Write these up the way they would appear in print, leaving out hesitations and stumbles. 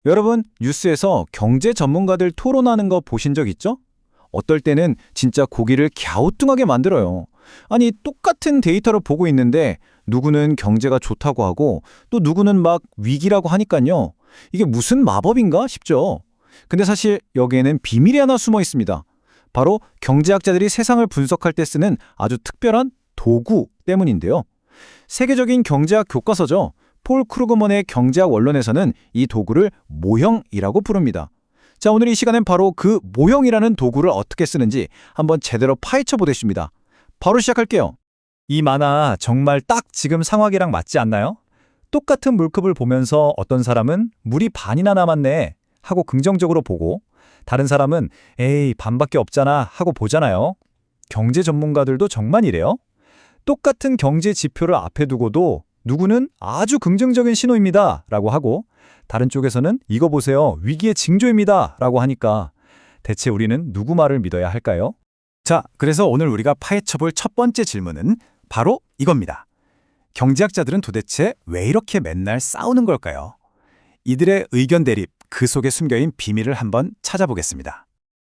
여러분, 뉴스에서 경제 전문가들 토론하는 거 보신 적 있죠? 어떨 때는 진짜 고기를 갸우뚱하게 만들어요. 아니, 똑같은 데이터를 보고 있는데 누구는 경제가 좋다고 하고 또 누구는 막 위기라고 하니까요. 이게 무슨 마법인가 싶죠. 근데 사실 여기에는 비밀이 하나 숨어 있습니다. 바로 경제학자들이 세상을 분석할 때 쓰는 아주 특별한 도구 때문인데요. 세계적인 경제학 교과서죠. 폴 크루그먼의 경제학 원론에서는 이 도구를 모형이라고 부릅니다. 자, 오늘 이 시간엔 바로 그 모형이라는 도구를 어떻게 쓰는지 한번 제대로 파헤쳐 보겠습니다. 바로 시작할게요. 이 만화 정말 딱 지금 상황이랑 맞지 않나요? 똑같은 물컵을 보면서 어떤 사람은 물이 반이나 남았네 하고 긍정적으로 보고 다른 사람은 에이 반밖에 없잖아 하고 보잖아요. 경제 전문가들도 정말 이래요. 똑같은 경제 지표를 앞에 두고도 누구는 아주 긍정적인 신호입니다 라고 하고 다른 쪽에서는 이거 보세요 위기의 징조입니다 라고 하니까 대체 우리는 누구 말을 믿어야 할까요? 자, 그래서 오늘 우리가 파헤쳐볼 첫 번째 질문은 바로 이겁니다. 경제학자들은 도대체 왜 이렇게 맨날 싸우는 걸까요? 이들의 의견 대립, 그 속에 숨겨있는 비밀을 한번 찾아보겠습니다.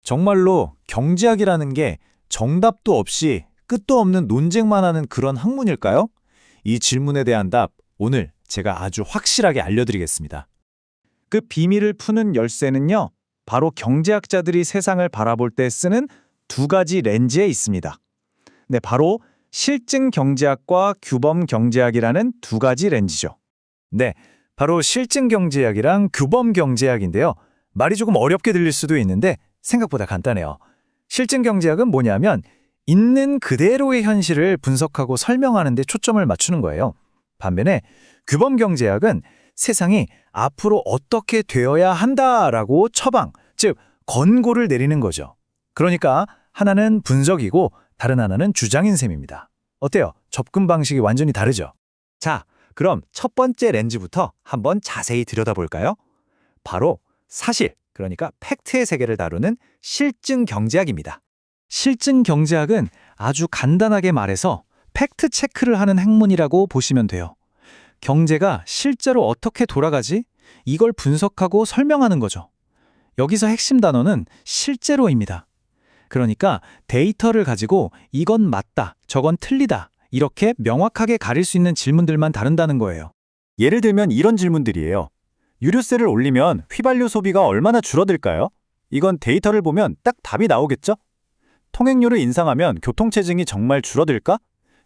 정말로 경제학이라는 게 정답도 없이 끝도 없는 논쟁만 하는 그런 학문일까요? 이 질문에 대한 답 오늘 제가 아주 확실하게 알려드리겠습니다. 그 비밀을 푸는 열쇠는요. 바로 경제학자들이 세상을 바라볼 때 쓰는 두 가지 렌즈에 있습니다. 네, 바로 실증 경제학과 규범 경제학이라는 두 가지 렌즈죠. 네, 바로 실증 경제학이랑 규범 경제학인데요. 말이 조금 어렵게 들릴 수도 있는데 생각보다 간단해요. 실증 경제학은 뭐냐면 있는 그대로의 현실을 분석하고 설명하는 데 초점을 맞추는 거예요. 반면에 규범 경제학은 세상이 앞으로 어떻게 되어야 한다라고 처방, 즉 권고를 내리는 거죠. 그러니까 하나는 분석이고 다른 하나는 주장인 셈입니다. 어때요? 접근 방식이 완전히 다르죠? 자, 그럼 첫 번째 렌즈부터 한번 자세히 들여다볼까요? 바로 사실, 그러니까 팩트의 세계를 다루는 실증 경제학입니다. 실증 경제학은 아주 간단하게 말해서 팩트 체크를 하는 학문이라고 보시면 돼요. 경제가 실제로 어떻게 돌아가지? 이걸 분석하고 설명하는 거죠. 여기서 핵심 단어는 실제로입니다. 그러니까 데이터를 가지고 이건 맞다, 저건 틀리다 이렇게 명확하게 가릴 수 있는 질문들만 다룬다는 거예요. 예를 들면 이런 질문들이에요. 유류세를 올리면 휘발유 소비가 얼마나 줄어들까요? 이건 데이터를 보면 딱 답이 나오겠죠? 통행료를 인상하면 교통체증이 정말 줄어들까?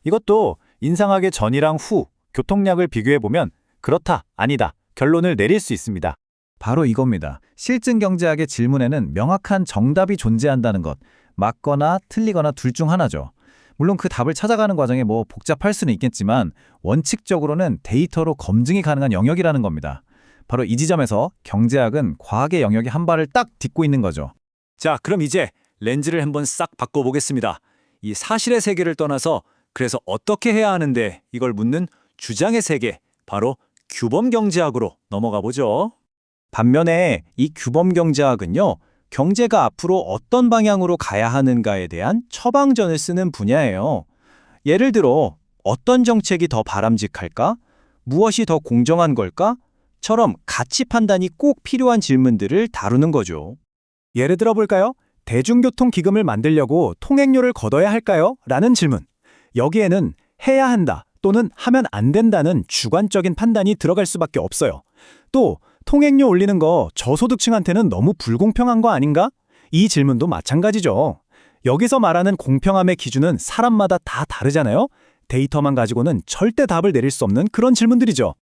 이것도 인상하기 전이랑 후 교통량을 비교해보면 그렇다, 아니다 결론을 내릴 수 있습니다. 바로 이겁니다. 실증 경제학의 질문에는 명확한 정답이 존재한다는 것, 맞거나 틀리거나 둘 중 하나죠. 물론 그 답을 찾아가는 과정에 뭐 복잡할 수는 있겠지만 원칙적으로는 데이터로 검증이 가능한 영역이라는 겁니다. 바로 이 지점에서 경제학은 과학의 영역에 한 발을 딱 딛고 있는 거죠. 자, 그럼 이제 렌즈를 한번 싹 바꿔보겠습니다. 이 사실의 세계를 떠나서 그래서 어떻게 해야 하는데 이걸 묻는 주장의 세계, 바로 규범 경제학으로 넘어가 보죠. 반면에 이 규범 경제학은요, 경제가 앞으로 어떤 방향으로 가야 하는가에 대한 처방전을 쓰는 분야예요. 예를 들어 어떤 정책이 더 바람직할까? 무엇이 더 공정한 걸까? 처럼 가치 판단이 꼭 필요한 질문들을 다루는 거죠. 예를 들어 볼까요? 대중교통 기금을 만들려고 통행료를 걷어야 할까요? 라는 질문. 여기에는 해야 한다 또는 하면 안 된다는 주관적인 판단이 들어갈 수밖에 없어요. 또 통행료 올리는 거 저소득층한테는 너무 불공평한 거 아닌가? 이 질문도 마찬가지죠. 여기서 말하는 공평함의 기준은 사람마다 다 다르잖아요. 데이터만 가지고는 절대 답을 내릴 수 없는 그런 질문들이죠.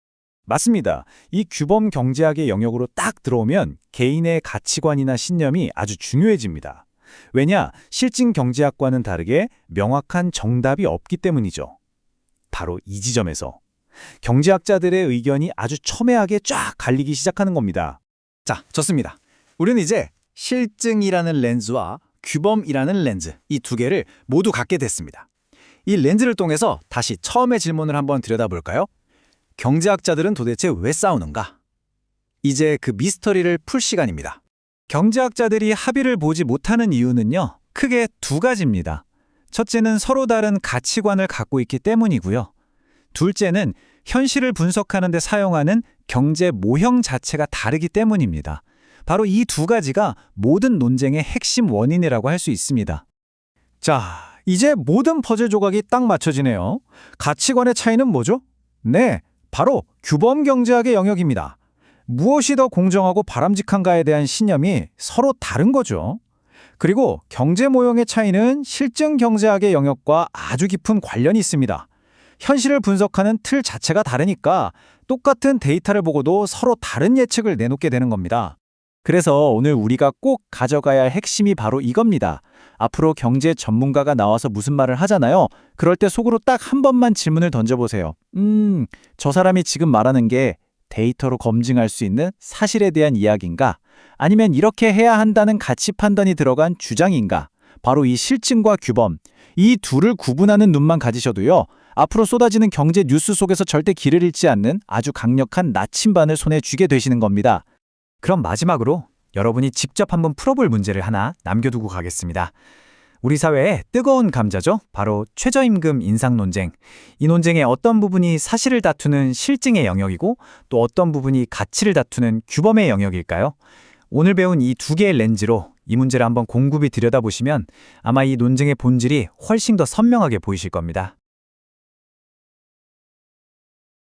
맞습니다. 이 규범 경제학의 영역으로 딱 들어오면 개인의 가치관이나 신념이 아주 중요해집니다. 왜냐? 실증 경제학과는 다르게 명확한 정답이 없기 때문이죠. 바로 이 지점에서 경제학자들의 의견이 아주 첨예하게 쫙 갈리기 시작하는 겁니다. 자, 좋습니다. 우리는 이제 실증이라는 렌즈와 규범이라는 렌즈, 이 두 개를 모두 갖게 됐습니다. 이 렌즈를 통해서 다시 처음의 질문을 한번 들여다볼까요? 경제학자들은 도대체 왜 싸우는가? 이제 그 미스터리를 풀 시간입니다. 경제학자들이 합의를 보지 못하는 이유는요, 크게 두 가지입니다. 첫째는 서로 다른 가치관을 갖고 있기 때문이고요. 둘째는 현실을 분석하는 데 사용하는 경제 모형 자체가 다르기 때문입니다. 바로 이 두 가지가 모든 논쟁의 핵심 원인이라고 할 수 있습니다. 자, 이제 모든 퍼즐 조각이 딱 맞춰지네요. 가치관의 차이는 뭐죠? 네, 바로 규범 경제학의 영역입니다. 무엇이 더 공정하고 바람직한가에 대한 신념이 서로 다른 거죠. 그리고 경제 모형의 차이는 실증 경제학의 영역과 아주 깊은 관련이 있습니다. 현실을 분석하는 틀 자체가 다르니까 똑같은 데이터를 보고도 서로 다른 예측을 내놓게 되는 겁니다. 그래서 오늘 우리가 꼭 가져가야 할 핵심이 바로 이겁니다. 앞으로 경제 전문가가 나와서 무슨 말을 하잖아요. 그럴 때 속으로 딱 한 번만 질문을 던져보세요. 저 사람이 지금 말하는 게 데이터로 검증할 수 있는 사실에 대한 이야기인가? 아니면 이렇게 해야 한다는 가치 판단이 들어간 주장인가? 바로 이 실증과 규범, 이 둘을 구분하는 눈만 가지셔도요. 앞으로 쏟아지는 경제 뉴스 속에서 절대 길을 잃지 않는 아주 강력한 나침반을 손에 쥐게 되시는 겁니다. 그럼 마지막으로 여러분이 직접 한번 풀어볼 문제를 하나 남겨두고 가겠습니다. 우리 사회의 뜨거운 감자죠. 바로 최저임금 인상 논쟁. 이 논쟁의 어떤 부분이 사실을 다투는 실증의 영역이고 또 어떤 부분이 가치를 다투는 규범의 영역일까요? 오늘 배운 이 두 개의 렌즈로 이 문제를 한번 곰곰이 들여다보시면 아마 이 논쟁의 본질이 훨씬 더 선명하게 보이실 겁니다.